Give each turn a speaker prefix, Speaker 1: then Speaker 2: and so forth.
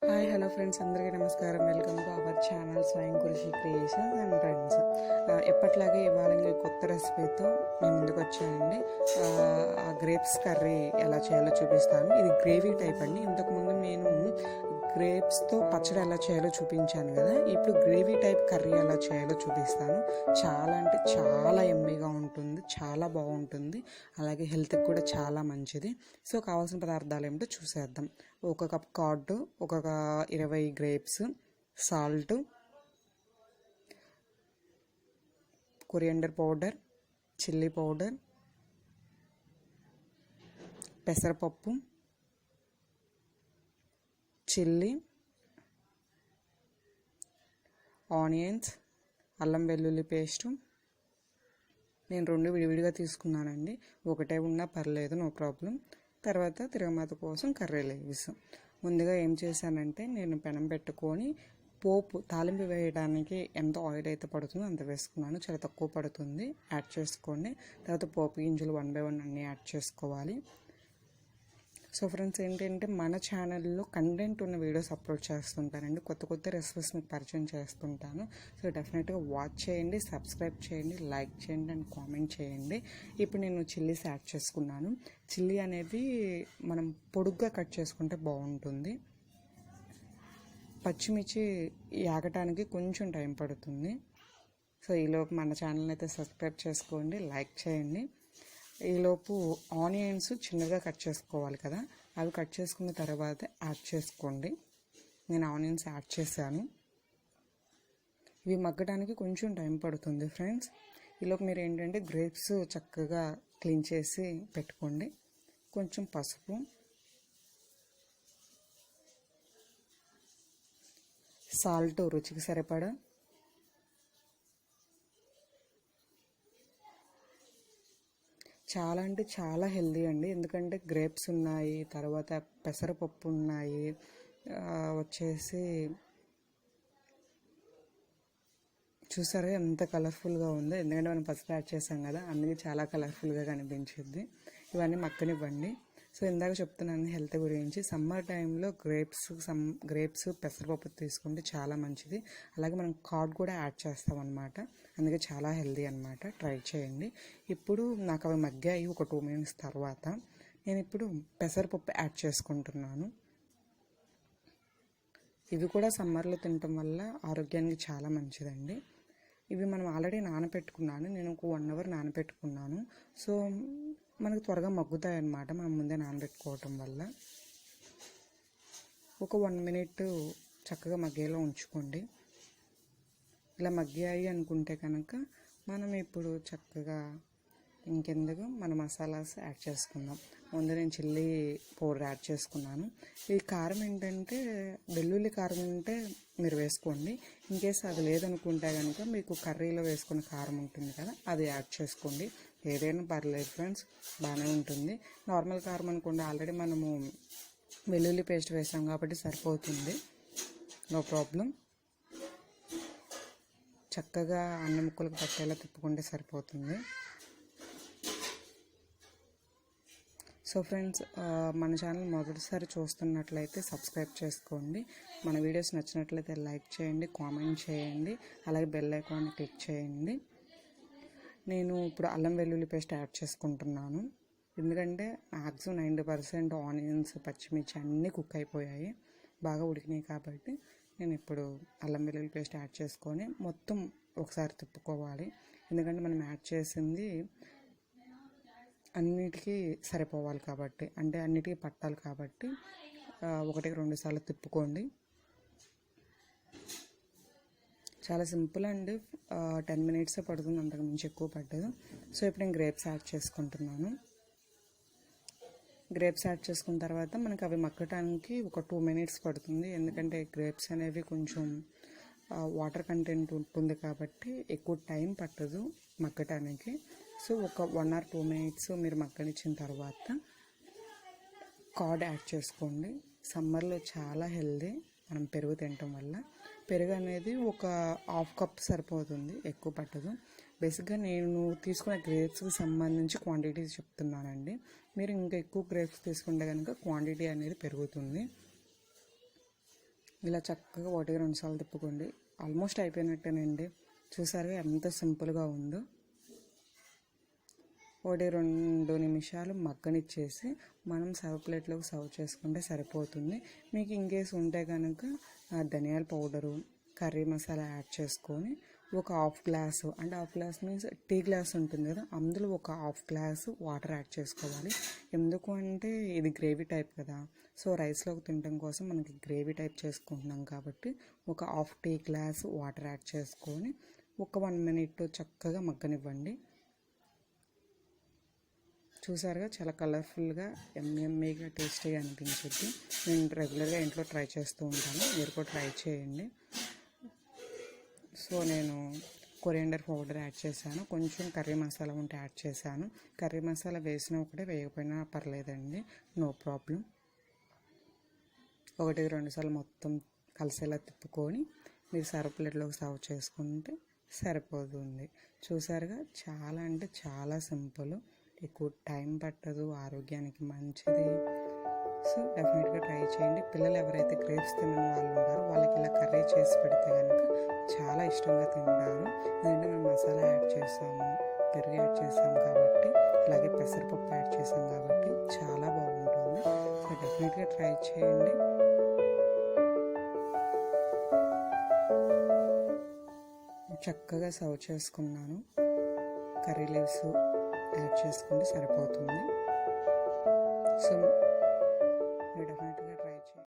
Speaker 1: Hi hello friends, అందరికీ నమస్కారం. Welcome to our channel స్వయం కృషి క్రియేషన్స్ అండ్ ఫ్రెండ్స్. ఎప్పట్లాగే ఇవాళ కొత్త రెసిపీతో నేను ముందుకు వచ్చానండి. గ్రేప్స్ కర్రీ ఎలా చేయాలో చూపిస్తాను. ఇది గ్రేవీ టైప్ అండి. ఇంతకుముందు నేను గ్రేప్స్తో పచ్చడి ఎలా చేయాలో చూపించాను కదా, ఇప్పుడు గ్రేవీ టైప్ కర్రీ ఎలా చేయాలో చూపిస్తాను. చాలా అంటే చాలా ఎమ్మీగా ఉంటుంది, చాలా బాగుంటుంది, అలాగే హెల్త్కి కూడా చాలా మంచిది. సో కావాల్సిన పదార్థాలు ఏమిటో చూసేద్దాం. ఒక కప్ కార్డ్, ఒక 20 grapes, salt, coriander powder, chilli powder, పెసరపప్పు, చిల్లీ, ఆనియన్స్, అల్లం వెల్లుల్లి పేస్టు. నేను 2 విడివిడిగా తీసుకున్నానండి, ఒకటే ఉన్నా పర్లేదు, నో ప్రాబ్లం. తర్వాత తిరగమాత కోసం కర్రీ లీవ్స్. ముందుగా ఏం చేశానంటే, నేను పెనం పెట్టుకొని తాలింపు వేయడానికి ఎంత ఆయిల్ అయితే పడుతుందో అంత వేసుకున్నాను. చాలా తక్కువ పడుతుంది, యాడ్ చేసుకోండి. తర్వాత పోపు గింజలు 1 by 1 అన్నీ యాడ్ చేసుకోవాలి. సో ఫ్రెండ్స్, ఏంటంటే మన ఛానల్లో కంటెంట్ ఉన్న వీడియోస్ అప్లోడ్ చేస్తుంటానండి. కొత్త రెసిపీస్ మీకు పరిచయం చేస్తుంటాను. సో డెఫినెట్గా వాచ్ చేయండి, సబ్స్క్రైబ్ చేయండి, లైక్ చేయండి అండ్ కామెంట్ చేయండి. ఇప్పుడు నేను చిల్లీస్ యాడ్ చేసుకున్నాను. చిల్లీ అనేది మనం పొడుగ్గా కట్ చేసుకుంటే బాగుంటుంది. పచ్చిమిర్చి యాగటానికి కొంచెం టైం పడుతుంది. సో ఈలోపు మన ఛానల్ అయితే సబ్స్క్రైబ్ చేసుకోండి, లైక్ చేయండి. ఈలోపు ఆనియన్స్ చిన్నగా కట్ చేసుకోవాలి కదా, అవి కట్ చేసుకున్న తర్వాత యాడ్ చేసుకోండి. నేను ఆనియన్స్ యాడ్ చేశాను. ఇవి మగ్గడానికి కొంచెం టైం పడుతుంది ఫ్రెండ్స్. ఈలోపు మీరు ఏంటంటే గ్రేప్స్ చక్కగా క్లీన్ చేసి పెట్టుకోండి. కొంచెం పసుపు, సాల్ట్ రుచికి సరిపడా, చాలా అంటే చాలా హెల్దీ అండి. ఎందుకంటే గ్రేప్స్ ఉన్నాయి, తర్వాత పెసరపప్పు ఉన్నాయి, వచ్చేసి చూసారా ఎంత కలర్ఫుల్గా ఉందో. ఎందుకంటే మనం పసుపు యాడ్ చేసాం కదా, అందుకే చాలా కలర్ఫుల్గా కనిపించింది. ఇవన్నీ మక్కనివ్వండి. సో ఇందాక చెప్తున్నాను హెల్త్ గురించి. సమ్మర్ టైంలో గ్రేప్స్ పెసరపప్పు తీసుకుంటే చాలా మంచిది. అలాగే మనం కార్డ్ కూడా యాడ్ చేస్తాం అనమాట, అందుకే చాలా హెల్తీ అనమాట. ట్రై చేయండి. ఇప్పుడు నాకు అవి మగ్గాయి. ఒక 2 minutes తర్వాత నేను ఇప్పుడు పెసరపప్పు యాడ్ చేసుకుంటున్నాను. ఇవి కూడా సమ్మర్లో తినటం వల్ల ఆరోగ్యానికి చాలా మంచిదండి. ఇవి మనం ఆల్రెడీ నానబెట్టుకున్నాను, నేను ఒక 1 hour నానబెట్టుకున్నాను. సో మనకు త్వరగా మగ్గుతాయి అన్నమాట, మనం ముందే నానబెట్టుకోవటం వల్ల. ఒక 1 minute చక్కగా మగ్గేలా ఉంచుకోండి. ఇలా మగ్గాయి అనుకుంటే కనుక మనం ఇప్పుడు చక్కగా ఇంకెందుకు మన మసాలాస్ యాడ్ చేసుకుందాం. ముందు నేను చిల్లీ పౌడర్ యాడ్ చేసుకున్నాను. ఈ కారం ఏంటంటే వెల్లుల్లి కారం ఉంటే మీరు వేసుకోండి. ఇన్కేస్ అది లేదనుకుంటే కనుక మీకు కర్రీలో వేసుకున్న కారం ఉంటుంది కదా, అది యాడ్ చేసుకోండి. ఏదైనా పర్లేదు ఫ్రెండ్స్, బాగానే ఉంటుంది. నార్మల్ కారం అనుకోండి, ఆల్రెడీ మనము వెల్లుల్లి పేస్ట్ వేసాం కాబట్టి సరిపోతుంది, నో ప్రాబ్లం. చక్కగా అన్ని ముక్కలకు పట్టేలా తిప్పుకుంటే సరిపోతుంది. సో ఫ్రెండ్స్, మన ఛానల్ మొదటిసారి చూస్తున్నట్లయితే సబ్స్క్రైబ్ చేసుకోండి. మన వీడియోస్ నచ్చినట్లయితే లైక్ చేయండి, కామెంట్ చేయండి, అలాగే బెల్ ఐకాన్ క్లిక్ చేయండి. నేను ఇప్పుడు అల్లం వెల్లుల్లి పేస్ట్ యాడ్ చేసుకుంటున్నాను. ఎందుకంటే మ్యాక్సిమం 90% ఆనియన్స్, పచ్చిమిర్చి అన్నీ కుక్ అయిపోయాయి, బాగా ఉడికినాయి. కాబట్టి నేను ఇప్పుడు అల్లం వెల్లుల్లి పేస్ట్ యాడ్ చేసుకొని మొత్తం ఒకసారి తిప్పుకోవాలి. ఎందుకంటే మనం యాడ్ చేసింది అన్నిటికీ సరిపోవాలి కాబట్టి, అంటే అన్నిటికీ పట్టాలి కాబట్టి 1-2 సార్లు తిప్పుకోండి. చాలా సింపుల్ అండి, 10 minutes పడుతుంది, అంతకు మించి ఎక్కువ పట్టదు. సో ఇప్పుడు నేను గ్రేప్స్ యాడ్ చేసుకుంటున్నాను. గ్రేప్స్ యాడ్ చేసుకున్న తర్వాత మనకు అవి మగ్గటానికి ఒక 2 minutes పడుతుంది. ఎందుకంటే గ్రేప్స్ అనేవి కొంచెం వాటర్ కంటెంట్ ఉంటుంది కాబట్టి ఎక్కువ టైం పట్టదు మగ్గటానికి. సో ఒక 1 or 2 minutes మీరు మగ్గనిచ్చిన తర్వాత కార్డ్ యాడ్ చేసుకోండి. సమ్మర్లో చాలా హెల్దీ మనం పెరుగు తినటం వల్ల. పెరుగు అనేది ఒక 1/2 cup సరిపోతుంది, ఎక్కువ పట్టదు. బేసిక్గా నేను తీసుకున్న గ్రేప్స్కి సంబంధించి క్వాంటిటీ చెప్తున్నానండి. మీరు ఇంకా ఎక్కువ గ్రేప్స్ తీసుకుంటే కనుక క్వాంటిటీ అనేది పెరుగుతుంది. ఇలా చక్కగా 1-2 సార్లు తిప్పుకోండి. ఆల్మోస్ట్ అయిపోయినట్టేనండి. చూసారుగా ఎంత సింపుల్గా ఉందో. 1-2 నిమిషాలు మగ్గనిచ్చేసి మనం సర్వ్ ప్లేట్లోకి సర్వ్ చేసుకుంటే సరిపోతుంది. మీకు ఇంకేస్ ఉంటే కనుక ధనియాల పౌడరు, కర్రీ మసాలా యాడ్ చేసుకొని ఒక హాఫ్ గ్లాసు, అంటే half glass means tea glass ఉంటుంది కదా, అందులో ఒక హాఫ్ గ్లాసు వాటర్ యాడ్ చేసుకోవాలి. ఎందుకు అంటే ఇది గ్రేవీ టైప్ కదా, సో రైస్లోకి తినడం కోసం మనకి గ్రేవీ టైప్ చేసుకుంటున్నాం కాబట్టి ఒక half tea glass water add చేసుకొని ఒక 1 మినిట్ చక్కగా మగ్గనివ్వండి. చూసారుగా చాలా కలర్ఫుల్గా ఎమ్మీగా టేస్టీగా అనిపించుద్ది. నేను రెగ్యులర్గా ఇంట్లో ట్రై చేస్తూ ఉంటాను, మీరు కూడా ట్రై చేయండి. సో నేను కొరియాండర్ పౌడర్ యాడ్ చేశాను, కొంచెం కర్రీ మసాలా ఉంటే యాడ్ చేశాను. కర్రీ మసాలా వేసినా ఒకటే, వేయకపోయినా పర్లేదండి, నో ప్రాబ్లం. 1-2 సార్లు మొత్తం కలిసేలా తిప్పుకొని మీరు సర్వ్ ప్లేట్లోకి సర్వ్ చేసుకుంటే సరిపోతుంది. చూసారుగా చాలా అంటే చాలా సింపుల్, ఎక్కువ టైం పట్టదు, ఆరోగ్యానికి మంచిది. సో డెఫినెట్గా ట్రై చేయండి. పిల్లలు ఎవరైతే గ్రేప్స్ తినని వాళ్ళు ఉంటారో వాళ్ళకి ఇలా కర్రీ చేసి పెడితే కనుక చాలా ఇష్టంగా తింటారు. ఎందుకంటే మేము మసాలా యాడ్ చేసాము, పెరుగు యాడ్ చేసాము కాబట్టి, అలాగే పెసరపప్పు యాడ్ చేసాం కాబట్టి చాలా బాగుంటుంది. సో డెఫినెట్గా ట్రై చేయండి. చక్కగా సర్వ్ చేసుకున్నాను. కర్రీ లీవ్స్ యాడ్ చేసుకుంటే సరిపోతుంది. సో